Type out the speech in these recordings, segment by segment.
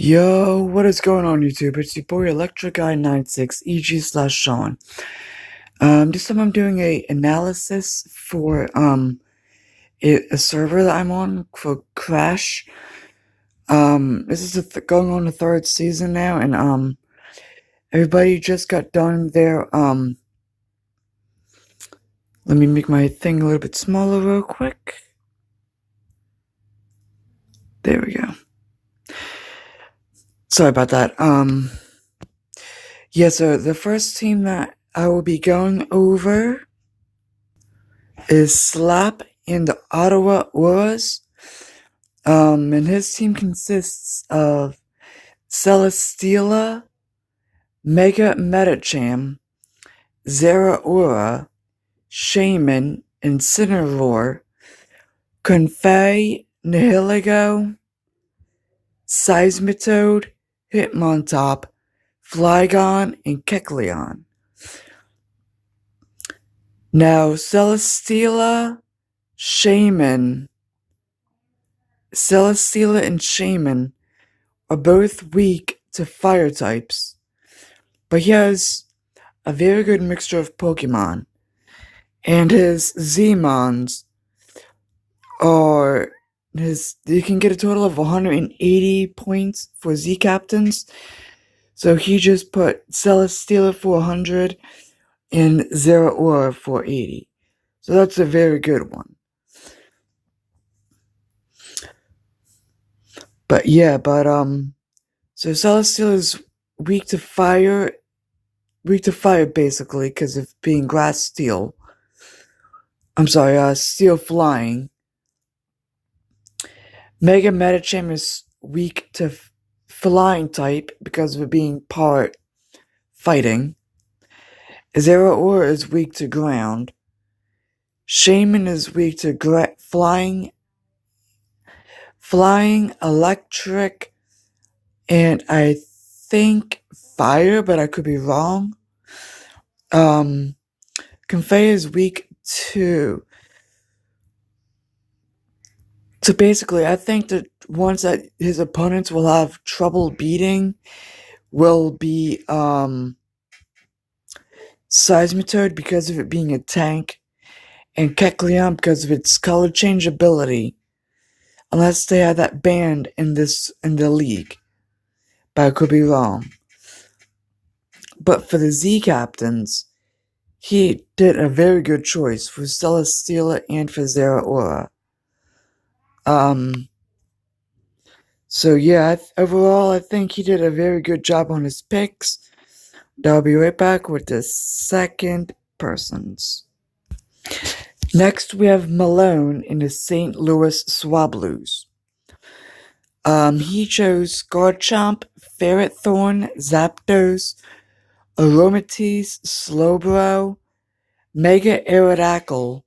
Yo, what is going on YouTube? It's your boy ElectricGuy96 EG / Sean. This time I'm doing a analysis for a server that I'm on for Krash. This is going on the third season now, and everybody just got done their let me make my thing a little bit smaller real quick. There we go. Sorry about that. Yeah, so the first team that I will be going over is Slap in the Ottawa Auras. And his team consists of Celesteela, Mega Metacham, Zera Aura, Shaman, Incineroar, Confey, Nihiligo, Seismitoad, Hitmontop, Flygon, and Kecleon. Now, Celesteela and Shaman are both weak to fire types, but he has a very good mixture of Pokemon, and his Z-Mons are you can get a total of 180 points for Z captains. So he just put Celesteela for 100 and Zera Aura for 80. So that's a very good one. So Celesteela is weak to fire basically because of being grass steel. Steel flying. Mega Metacham is weak to flying type because of it being part fighting. Zera Aura is weak to ground. Shaman is weak to flying, electric, and I think fire, but I could be wrong. Confey is weak to... So basically, I think the ones that his opponents will have trouble beating will be Seismitoad because of it being a tank, and Kecleon because of its color change ability. Unless they have that banned in the league. But I could be wrong. But for the Z captains, he did a very good choice for Celesteela and for Zera Aura. So yeah, overall, I think he did a very good job on his picks. I'll be right back with the second persons. Next, we have Malone in the St. Louis Swablues. He chose Garchomp, Ferrothorn, Zapdos, Aromatisse, Slowbro, Mega Aerodactyl,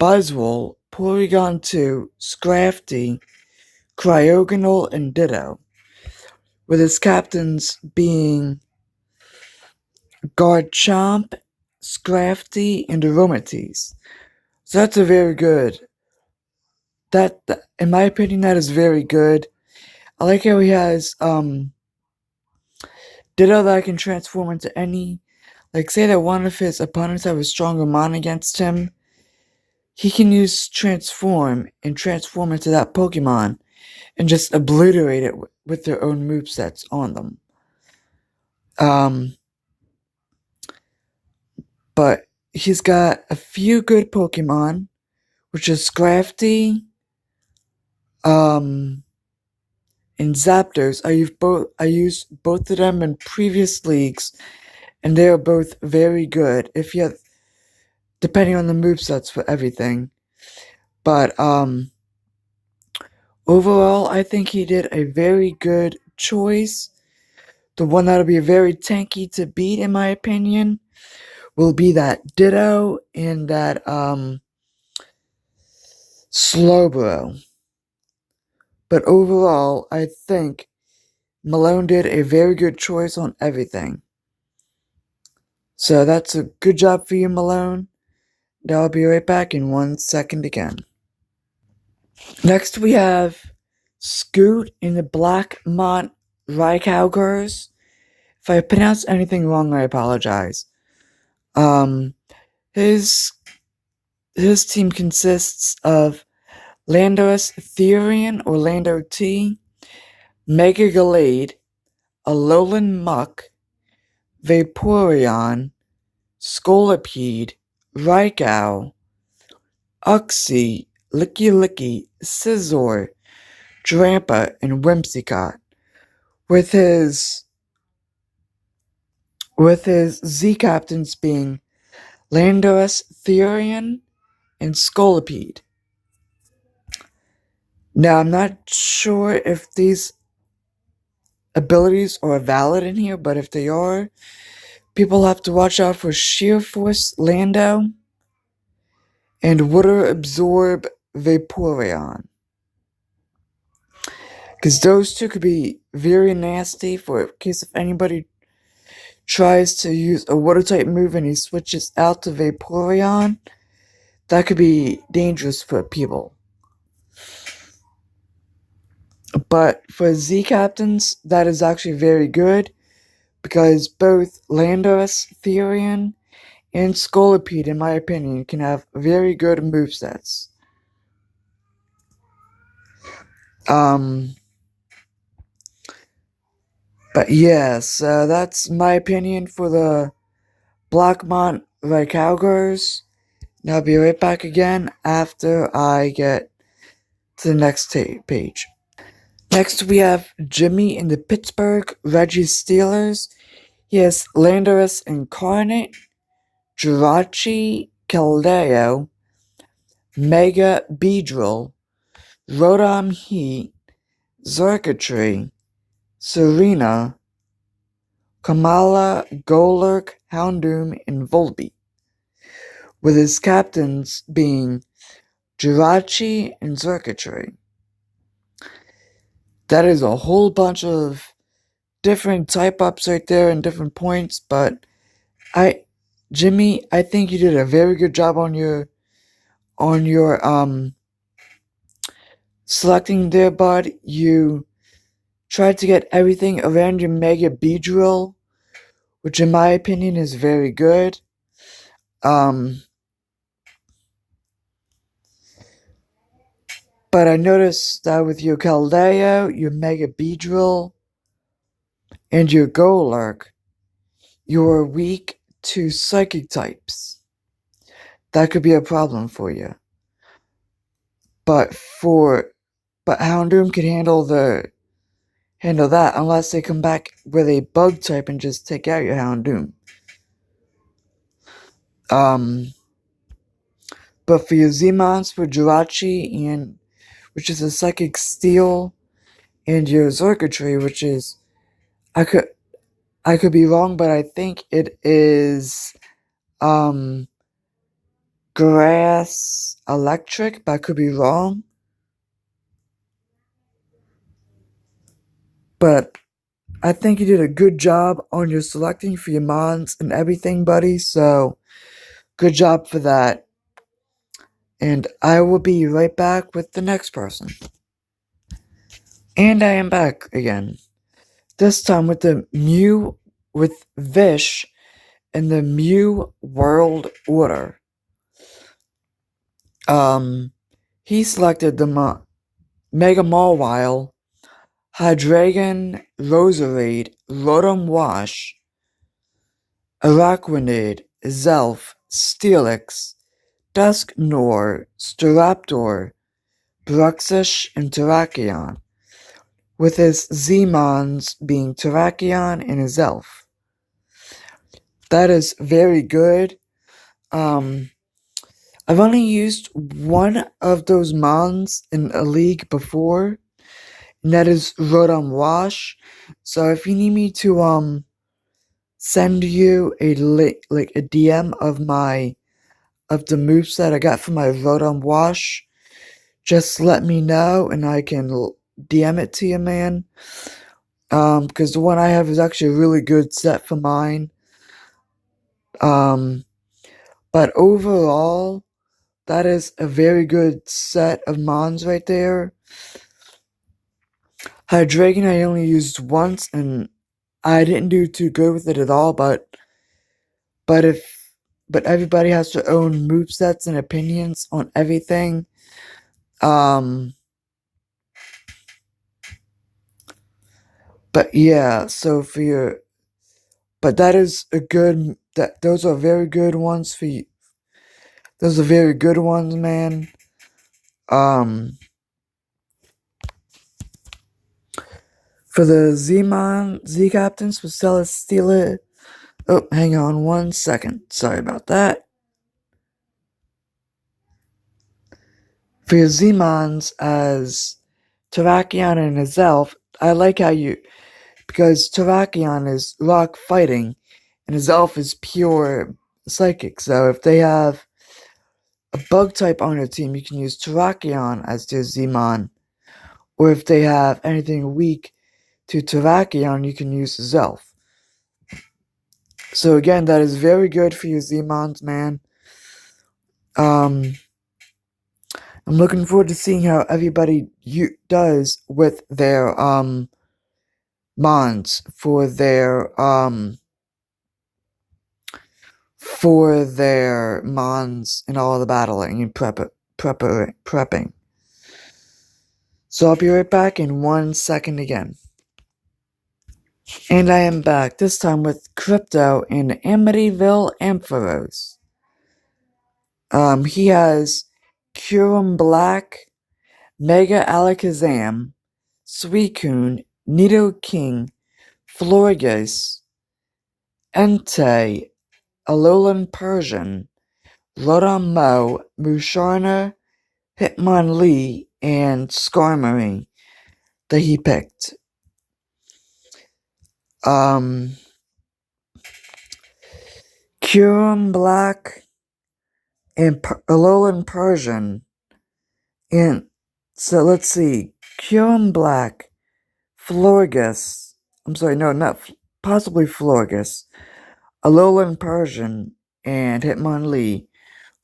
Buzzwole, Porygon 2, Scrafty, Cryogonal, and Ditto, with his captains being Garchomp, Scrafty, and Aromatisse. So that's a very good. That, in my opinion, that is very good. I like how he has Ditto that I can transform into any. Like, say that one of his opponents have a stronger mon against him, he can use Transform and transform into that Pokemon and just obliterate it with their own movesets on them. But he's got a few good Pokemon, which is Scrafty, and Zapdos. I used both of them in previous leagues, and they are both very good. Depending on the movesets for everything. But overall, I think he did a very good choice. The one that'll be very tanky to beat, in my opinion, will be that Ditto and that Slowbro. But overall, I think Malone did a very good choice on everything. So that's a good job for you, Malone. I'll be right back in 1 second again. Next we have Scoot in the Blackmont Reichhaugers. If I pronounce anything wrong, I apologize. His team consists of Landorus Therian or Lando T, Mega Gallade, Alolan Muck, Vaporeon, Scolipede, Raikou, Uxie, Licky, Scizor, Drampa, and Whimsicott. With his Z captains being Landorus, Therian, and Scolipede. Now, I'm not sure if these abilities are valid in here, but if they are, people have to watch out for Sheer Force Lando and Water Absorb Vaporeon. Because those two could be very nasty for in case if anybody tries to use a water type move and he switches out to Vaporeon, that could be dangerous for people. But for Z captains, that is actually very good because both Landorus, Therian, and Scolipede, in my opinion, can have very good movesets. But yeah, so that's my opinion for the Blackmont Reichhaugers. Now I'll be right back again after I get to the next page. Next we have Jimmy in the Pittsburgh Reggie Steelers. He has Landorus Incarnate, Jirachi Keldeo, Mega Beedrill, Rotom Heat, Xurkitree, Serena, Kamala, Golurk, Houndoom, and Volbeat, with his captains being Jirachi and Xurkitree. That is a whole bunch of different type-ups right there and different points, but Jimmy, I think you did a very good job on your selecting there, bud. You tried to get everything around your Mega Beedrill, which in my opinion is very good. But I noticed that with your Keldeo, your Mega Beedrill, and your Golurk, you're weak to Psychic types. That could be a problem for you. But Houndoom can handle that unless they come back with a Bug type and just take out your Houndoom. But for your Z-Mons, for Jirachi, which is a Psychic Steel, and your Xurkitree, which is, I could be wrong, but I think it is, Grass Electric, but I could be wrong. But I think you did a good job on your selecting for your Mons and everything, buddy, so good job for that. And I will be right back with the next person. And I am back again. This time with the Mew, with Vish in the Mew World Order. He selected the Mega Mawile, Hydreigon, Roserade, Rotom Wash, Araquanid, Zelf, Steelix, Dusknoir, Staraptor, Bruxish, and Terrakion, with his Z-Mons being Terrakion and his Zelf. That is very good. I've only used one of those Mons in a league before, and that is Rotom Wash. So if you need me to send you a DM of the moveset I got from my Rotom Wash, just let me know and I can DM it to you, man. Because the one I have is actually a really good set for mine. But overall, that is a very good set of Mons right there. Hydreigon I only used once, and I didn't do too good with it at all, but everybody has their own movesets and opinions on everything. But yeah, so for your, but that is a good, those are very good ones for you. Those are very good ones, man. For the Z captains for Celesteela. Oh, hang on 1 second. Sorry about that. For your Z-Mons as Terrakion and his elf, I like how because Terrakion is rock fighting, and his elf is pure psychic. So if they have a bug type on their team, you can use Terrakion as their Z-Mon. Or if they have anything weak to Terrakion, you can use his elf. So again, that is very good for your Z-Mons, man. I'm looking forward to seeing how everybody does with their mons for their mons and all the battling and prepping. So I'll be right back in 1 second again. And I am back, this time with Crypto in Amityville Ampharos. He has Curum Black, Mega Alakazam, Suicune, Nidoking, Florges, Entei, Alolan Persian, Rotom Mo, Musharna, Hitmonlee, and Skarmory that he picked. Curum Black and Alolan Persian. And so let's see. Curum Black, Florges. I'm sorry, no, not possibly Florges. Alolan Persian and Hitmonlee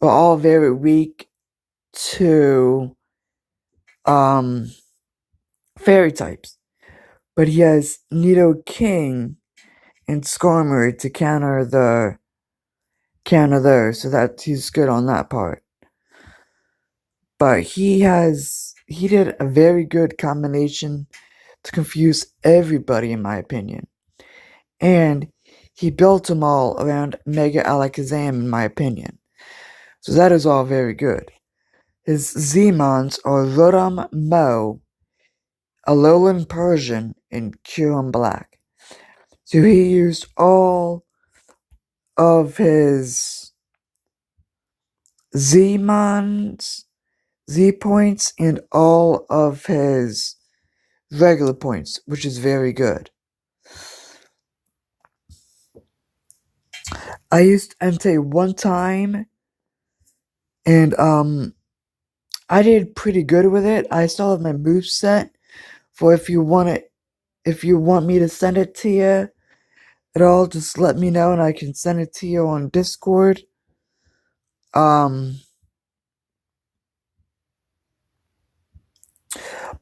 are all very weak to fairy types. But he has Nidoking and Skarmory to counter those, so that he's good on that part. But he did a very good combination to confuse everybody, in my opinion. And he built them all around Mega Alakazam, in my opinion. So that is all very good. His Z-Mons are Rotom Mo, Alolan Persian, and Curum Black. So he used all of his Z-Mons, Z-points, and all of his regular points, which is very good. I used Entei one time, and I did pretty good with it. I still have my moveset for if you want me to send it to you at all, just let me know and I can send it to you on Discord. But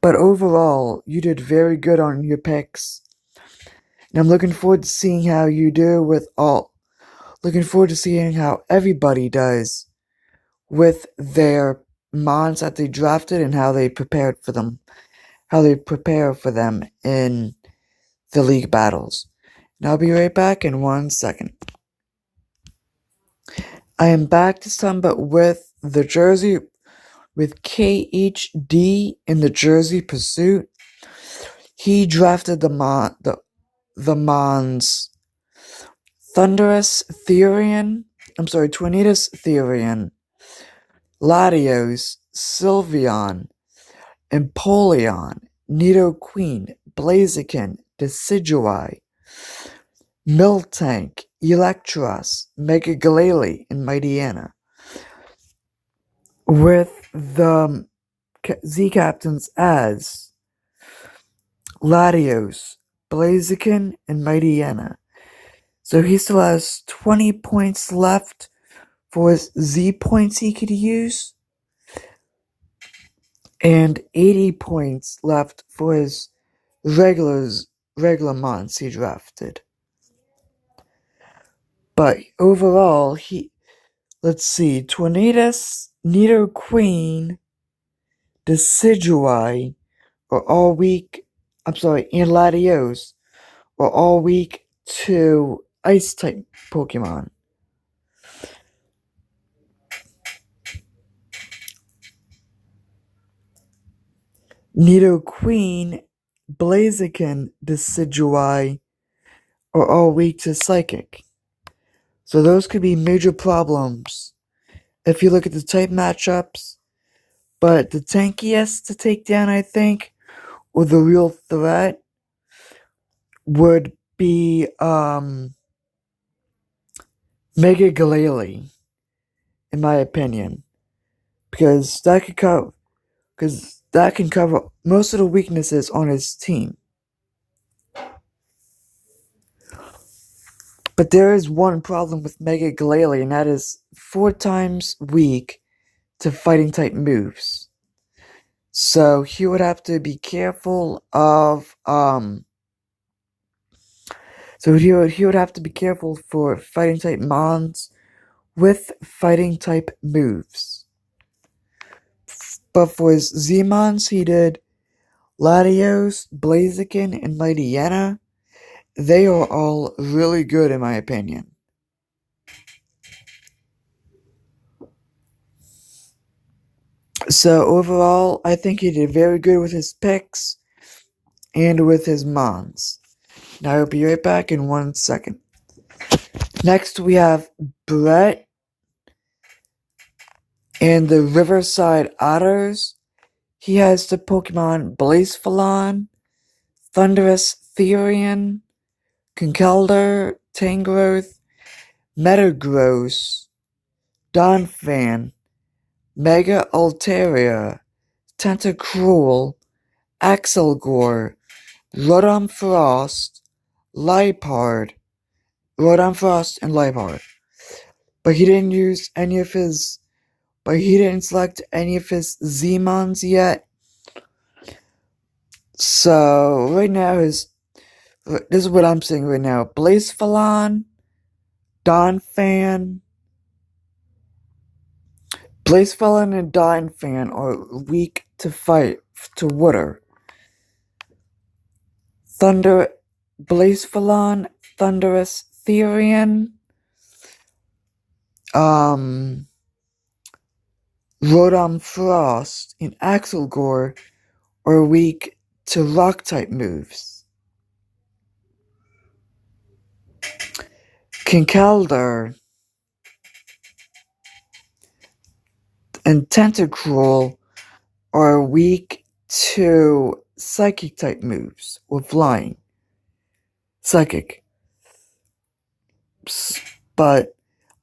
overall, you did very good on your picks. And I'm looking forward to seeing how you do looking forward to seeing how everybody does with their mons that they drafted and how they prepare for them in the league battles. And I'll be right back in 1 second. I am back this time, but with the jersey, with KHD in the jersey pursuit. He drafted the mons Tornadus Therian, Latios, Sylveon, Empoleon, Nidoqueen, Blaziken, Decidueye, Miltank, Electros, Mega Glalie, and Mightyena. With the Z captains as Latios, Blaziken, and Mightyena. So he still has 20 points left for his Z points he could use, and 80 points left for his regular mons he drafted. But overall, let's see, Tornadus, Nidoqueen, Decidueye are all weak, and Latios are all weak to Ice-type Pokemon. Nidoqueen, Blaziken, Decidueye are all weak to Psychic. So those could be major problems if you look at the type matchups. But the tankiest to take down, I think, or the real threat, would be Mega Glalie, in my opinion, because that can cover most of the weaknesses on his team. But there is one problem with Mega Glalie, and that is 4 times weak to fighting type moves. So he would have to be careful of So he would have to be careful for fighting type mons with fighting type moves. But for his Z-mons, he did Latios, Blaziken, and Mightyena. They are all really good in my opinion. So overall, I think he did very good with his picks and with his mons. Now I'll be right back in 1 second. Next we have Brett and the Riverside Otters. He has the Pokemon Blacephalon, Thundurus Therian, Conkeldurr, Tangrowth, Metagross, Donphan, Mega Altaria, Tentacruel, Axelgore, Rotom Frost, Liepard, and Liepard. But he didn't select any of his Z-mons yet. So right now this is what I'm saying right now. Blacephalon, Donphan and Donphan are weak to water. Blacephalon, Thundurus Therian, Rotom Frost, and Axelgore are weak to rock-type moves. Conkeldurr and Tentacruel are weak to Psychic-type moves or flying. Psychic. But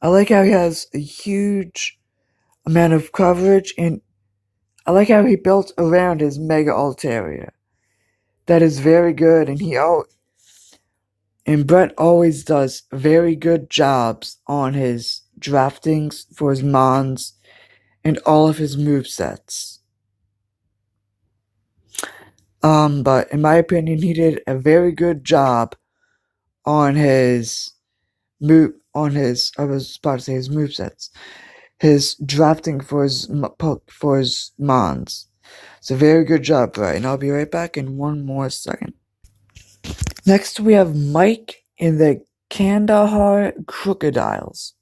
I like how he has a huge amount of coverage, and I like how he built around his Mega Altaria. That is very good, and Brett always does very good jobs on his draftings for his mons and all of his movesets. But in my opinion, he did a very good job on his movesets. His drafting for his mons. It's a very good job, Brett, and I'll be right back in 1 more second. Next, we have Mike in the Kandahar Crocodiles.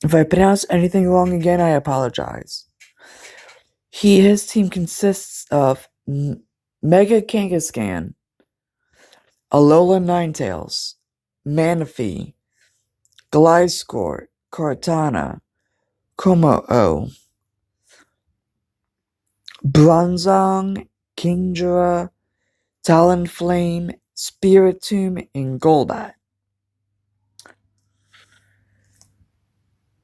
If I pronounce anything wrong again, I apologize. His team consists of Mega Kangaskhan, Alola Ninetales, Manaphy, Gliscor, Kartana, Kommo-o, Bronzong, Kingdra, Talonflame, Spiritomb, and Golbat.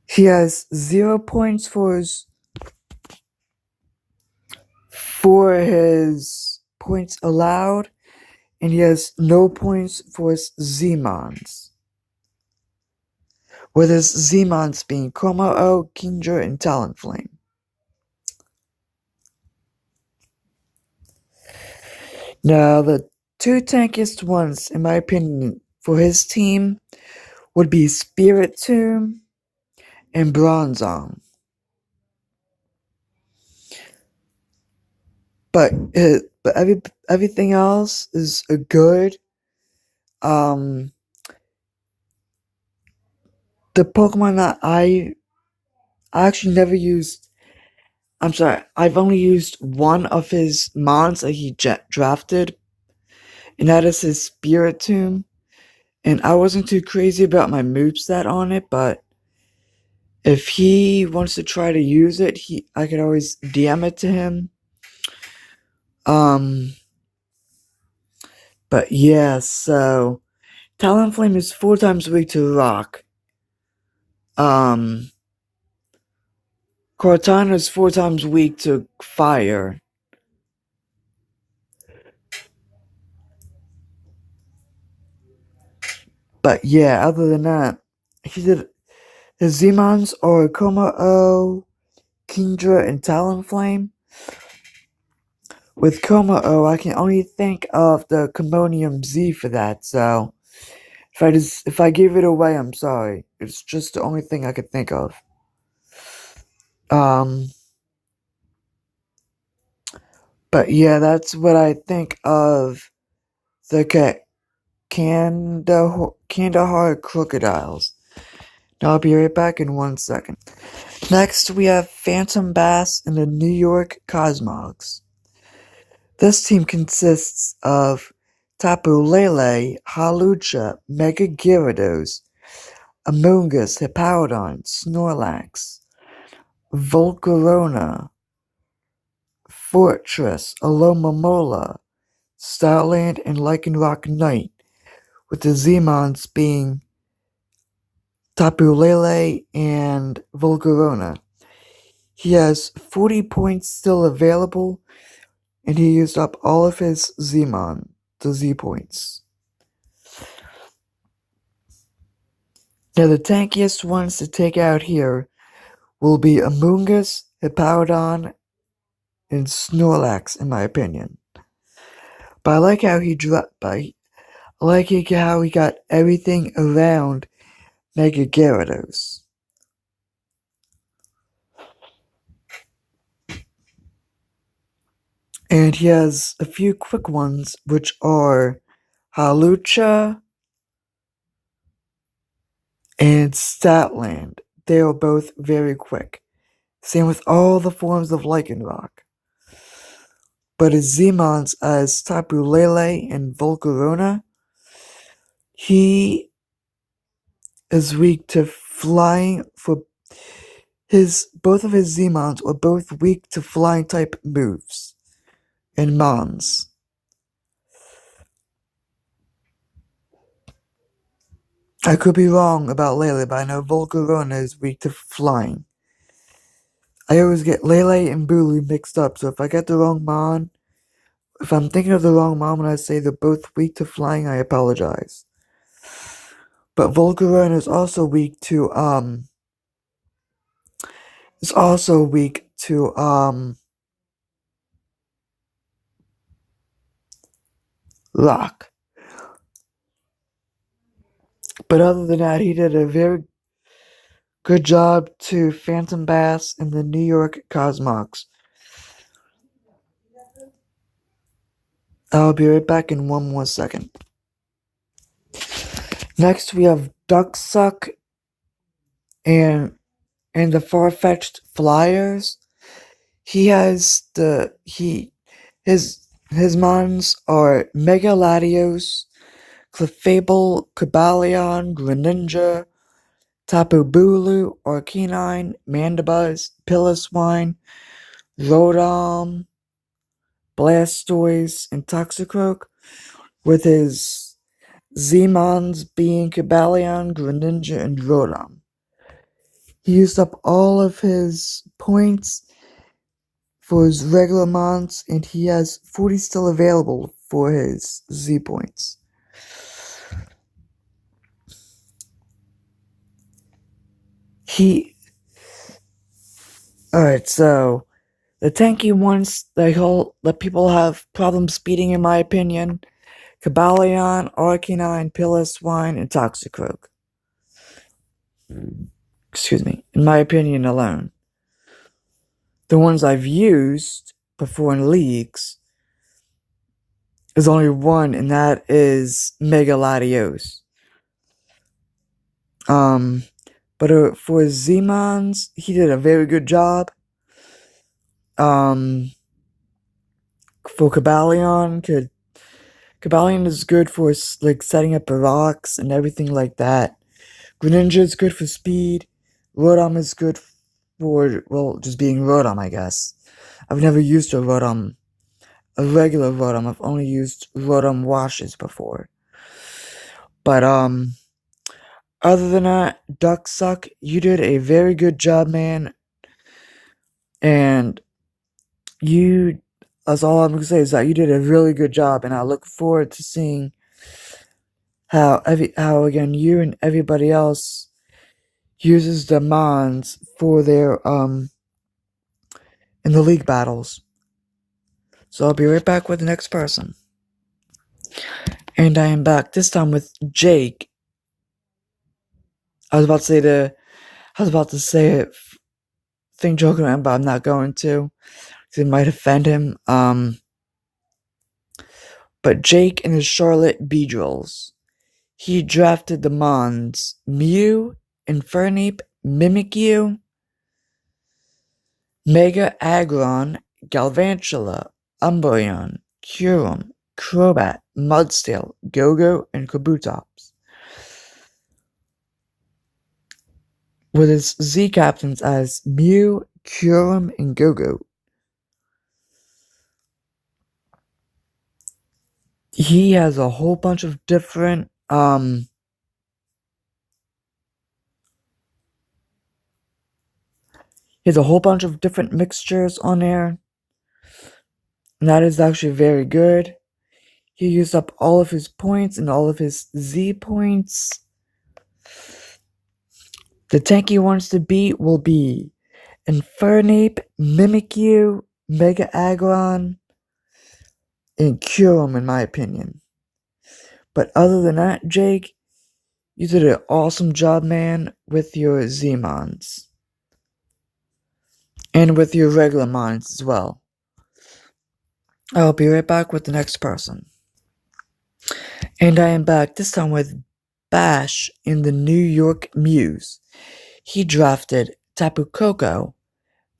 He has 0 points for his points allowed, and he has no points for his Z-mons. With his Z-mons being Kommo-o, Kingdra, and Talonflame. Now, the two tankiest ones, in my opinion, for his team would be Spirit Tomb and Bronzong. But everything else is good. The Pokemon that I actually never used. I'm sorry, I've only used one of his mons that he drafted, and that is his Spirit Tomb. And I wasn't too crazy about my moveset on it, but if he wants to try to use it, I could always DM it to him. But yeah, so Talonflame is 4 times weak to rock. Cortana is 4 times weak to fire. But yeah, other than that, his Zmons are Kommo-o, Kingdra, and Talonflame. With Kommo-o, I can only think of the Commonium Z for that, so if I give it away, I'm sorry. It's just the only thing I could think of. But yeah, that's what I think of the Kandahar crocodiles. Now I'll be right back in 1 second. Next, we have Phantom Bass and the New York Cosmogs. This team consists of Tapu Lele, Hawlucha, Mega Gyarados, Amoonguss, Hippowdon, Snorlax, Volcarona, Fortress, Alomomola, Starland, and Lycanroc Knight, with the Zmons being Tapu Lele and Volcarona. He has 40 points still available, and he used up all of his Zmon, the Z points. Now the tankiest ones to take out here will be Amoonguss, Hippowdon, and Snorlax, in my opinion. But I like how he got everything around Mega Gyarados. And he has a few quick ones, which are Hawlucha and Statland. They are both very quick. Same with all the forms of Lycanroc. But his Zmons as Tapu Lele and Volcarona, he is weak to flying both of his Zmons are both weak to flying type moves and Mons. I could be wrong about Lele, but I know Volcarona is weak to flying. I always get Lele and Bulu mixed up, so if I get the wrong Mon, if I'm thinking of the wrong Mon when I say they're both weak to flying, I apologize. But Volcarona is also weak to Rock. But other than that, he did a very good job to Phantom Bass and the New York Cosmogs. I'll be right back in 1 more second. Next, we have Ducksuck and the Far-Fetched Flyers. His mons are Mega Latios, Clefable, Cobalion, Greninja, Tapu Bulu, Arcanine, Mandibuzz, Piloswine, Rotom, Blastoise, and Toxicroak, with his Zmons being Cobalion, Greninja, and Rotom. He used up all of his points for his regular mons, and he has 40 still available for his Z points. Alright, so The tanky ones that people have problems beating, in my opinion: Cabalion, Arcanine, Piloswine, and Toxicroak. Excuse me, in my opinion alone. The ones I've used before in leagues is only one, and that is Mega Latios. But for Zmons, he did a very good job. For Cabalion, Cabalion is good for like setting up the rocks and everything like that. Greninja is good for speed. Rotom is good for, well, just being Rotom, I guess. I've never used a Rotom, a regular Rotom. I've only used Rotom washes before. But other than that, Ducksuck, you did a very good job, man. And that's all I'm gonna say, is that you did a really good job, and I look forward to seeing how again you and everybody else uses the Mons for their in the league battles. So I'll be right back with the next person. And I am back, this time with Jake. I was about to say it, thing joking around, but I'm not going to, because it might offend him. But Jake and his Charlotte Beedrills. He drafted the Mons: Mew, Infernape, Mimikyu, Mega Aggron, Galvantula, Umbreon, Kyurem, Crobat, Mudsteel, Go-Go, and Kabutops. With his Z captains as Mew, Kyurem, and Go-Go. He has a whole bunch of different mixtures on there. And that is actually very good. He used up all of his points and all of his Z points. The tank he wants to beat will be Infernape, Mimikyu, Mega Aggron, and Kyurem, in my opinion. But other than that, Jake, you did an awesome job, man, with your Z-Mons. And with your regular Mons as well. I'll be right back with the next person. And I am back, this time with Bash in the New York Muse. He drafted Tapu Koko,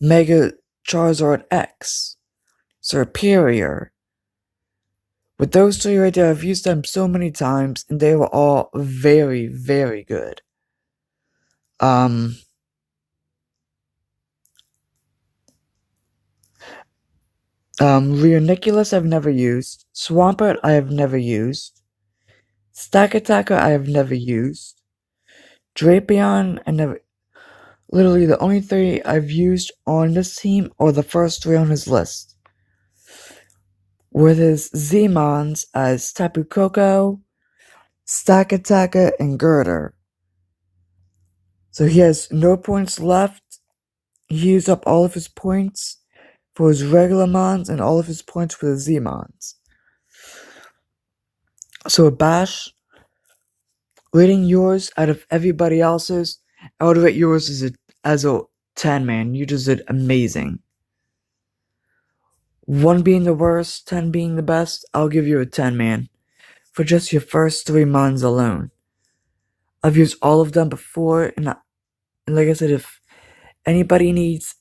Mega Charizard X, Serperior. With those three right there, I've used them so many times, and they were all very, very good. Leoniculus I've never used. Swampert I have never used. Stack Attacker I have never used. Drapion I never... Literally the only three I've used on this team are the first three on his list. With his Z-Mons as Tapu Koko, Stack Attacker, and Girder. So he has no points left. He used up all of his points for his regular Mons and all of his points for the Z-Mons. So Bash, rating yours out of everybody else's, I would rate yours as a 10, man. You just did amazing. 1 being the worst, 10 being the best, I'll give you a 10, man. For just your first 3 Mons alone. I've used all of them before, and like I said, if anybody needs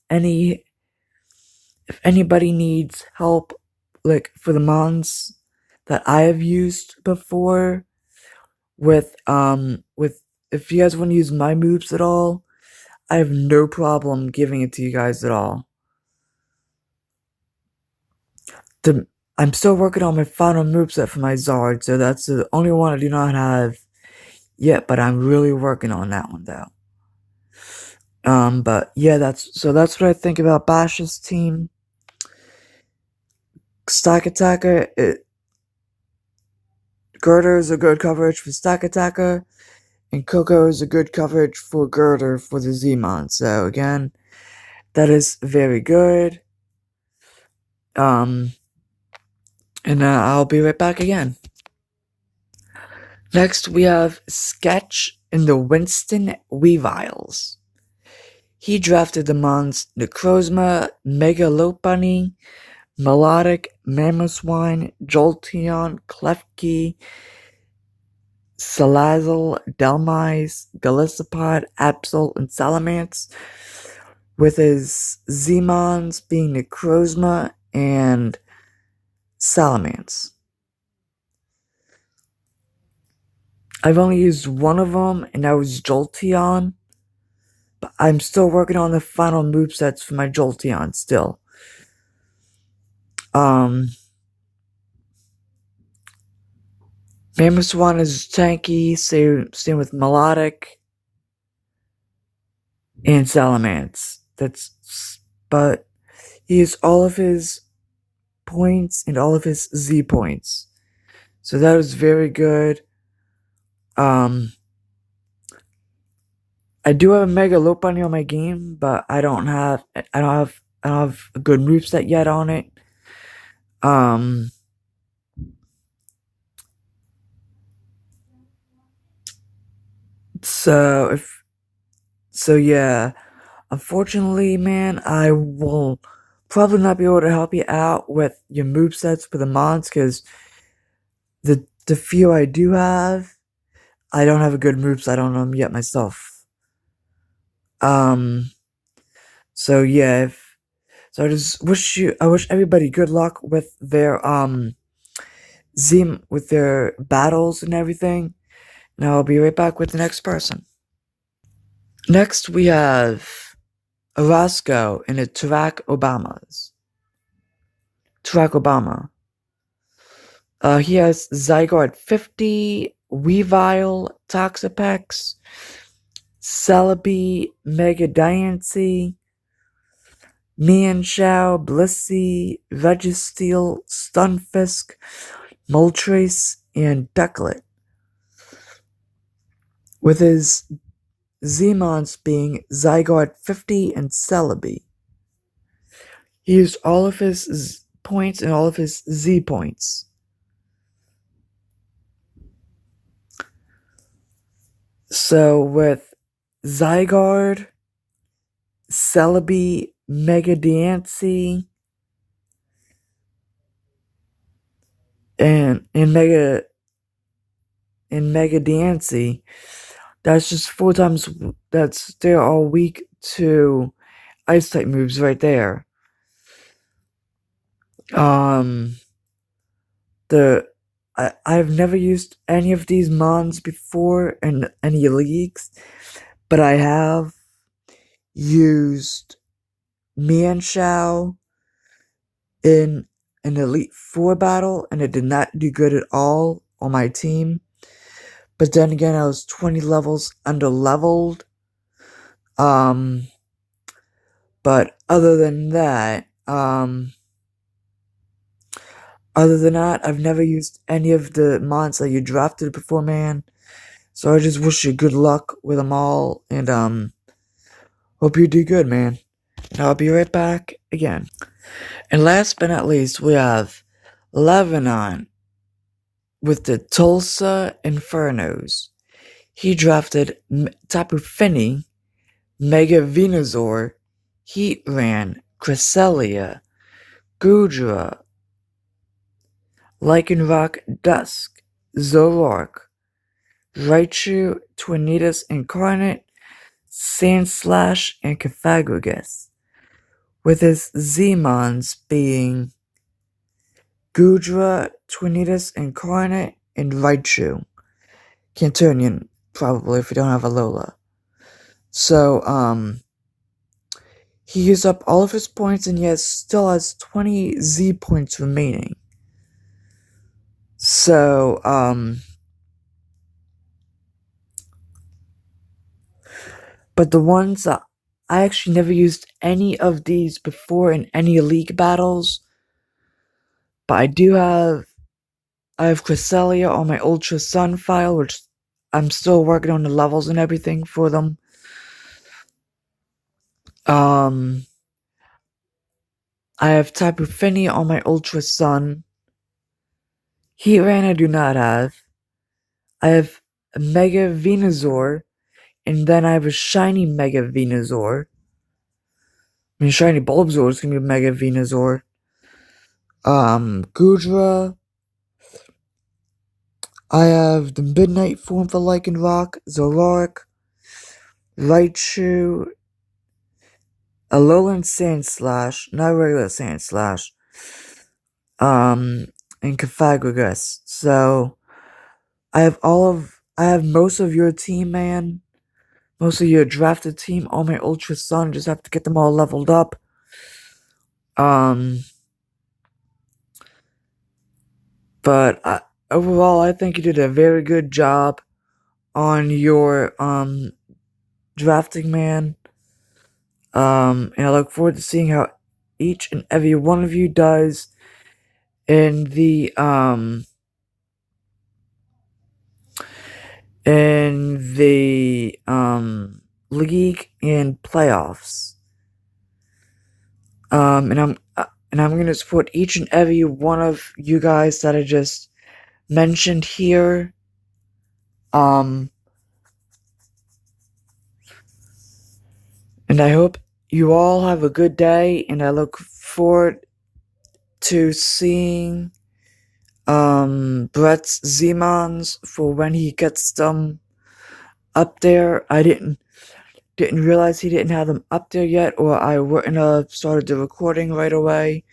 help, like for the Mons that I have used before, if you guys want to use my moves at all, I have no problem giving it to you guys at all. I'm still working on my final moveset for my Zard, so that's the only one I do not have yet, but I'm really working on that one though. But yeah, that's what I think about Bash's team. Stack Attacker, Girder is a good coverage for Stack Attacker, and Koko is a good coverage for Girder for the Z-Mon. So again, that is very good. And I'll be right back again. Next, we have Sketch in the Winston Weaviles. He drafted the mons Necrozma, Megalopony, Melodic, Mamoswine, Jolteon, Klefki, Salazzle, Delmise, Golisopod, Absol, and Salamence, with his Z-mons being Necrozma and Salamence. I've only used one of them, and that was Jolteon, but I'm still working on the final movesets for my Jolteon still. Mamoswine is tanky, same with Melodic and Salamence. But he has all of his points and all of his Z points. So that was very good. I do have a Mega Lopunny on my game, but I don't have a good moveset yet on it. So yeah, unfortunately, man, I will probably not be able to help you out with your movesets for the mons, because the few I do have, I don't have a good moveset on them yet myself. So yeah, so I just wish everybody good luck with their with their battles and everything. Now I'll be right back with the next person. Next we have Orozco in the Tarak Obama. He has Zygarde 50, Weavile, Toxapex, Celebi, Mega Diancie, Mienshao, Blissey, Registeel, Stunfisk, Moltres, and Ducklet, with his Z-mons being Zygarde 50 and Celebi. He used all of his points and all of his Z points. So with Zygarde, Celebi, Mega Diancie, and Mega Diancie, that's just 4 times. They're all weak to ice type moves right there. I've never used any of these mons before in any leagues, but I have used Mienshao in an Elite 4 battle, and it did not do good at all on my team. But then again, I was 20 levels under-leveled. But other than that, I've never used any of the mons that you drafted before, man. So I just wish you good luck with them all, and hope you do good, man. And I'll be right back again. And last but not least, we have Lebanon with the Tulsa Infernos. He drafted Tapu Fini, Mega Venusaur, Heatran, Cresselia, Goodra, Lycanroc Dusk, Zoroark, Raichu, Tornadus Incarnate, Sandslash, and Cofagrigus, with his Z-mons being Goodra, Tornadus Incarnate, and Raichu. Cantonian, probably, if you don't have a Lola. So, he used up all of his points, and he still has 20 Z points remaining. So, but the ones that I actually never used any of these before in any league battles, but I have Cresselia on my Ultra Sun file, which I'm still working on the levels and everything for them. I have Tapu Fini on my Ultra Sun. Heatran I do not have. I have a Mega Venusaur, and then I have a shiny Mega Venusaur. I mean, shiny Bulbasaur is gonna be Mega Venusaur. Gudra. I have the Midnight form for Lycanroc, Zoroark, Raichu, Alolan Sandslash, not regular Sandslash, and Cofagrigus. So, I have most of your team, man. Most of your drafted team on my Ultra Sun. Just have to get them all leveled up. But overall, I think you did a very good job on your, drafting, man. And I look forward to seeing how each and every one of you does in the, league and playoffs. And I'm gonna support each and every one of you guys that I just mentioned here. And I hope you all have a good day, and I look forward to seeing Brett's Z-Mons for when he gets them up there. I didn't realize he didn't have them up there yet, or I wouldn't have started the recording right away.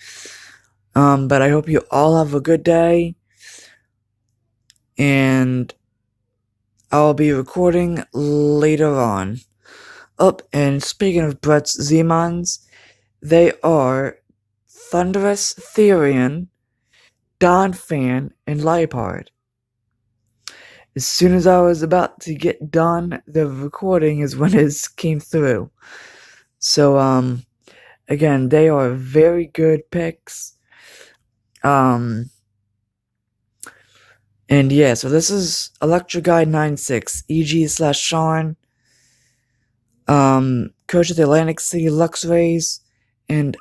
But I hope you all have a good day, and I'll be recording later on. And speaking of Brett's Z-Mons, they are Thunderous, Therian, Donphan, and Liepard. As soon as I was about to get done the recording is when it came through. So, again, they are very good picks. And yeah, so this is ElectricGuy96 EG / Sean, coach of the Atlantic City Luxrays, and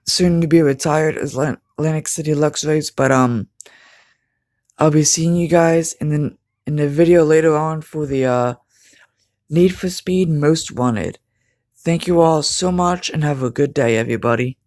soon to be retired as Atlantic City Luxrays. But I'll be seeing you guys in the video later on for the Need for Speed Most Wanted. Thank you all so much, and have a good day, everybody.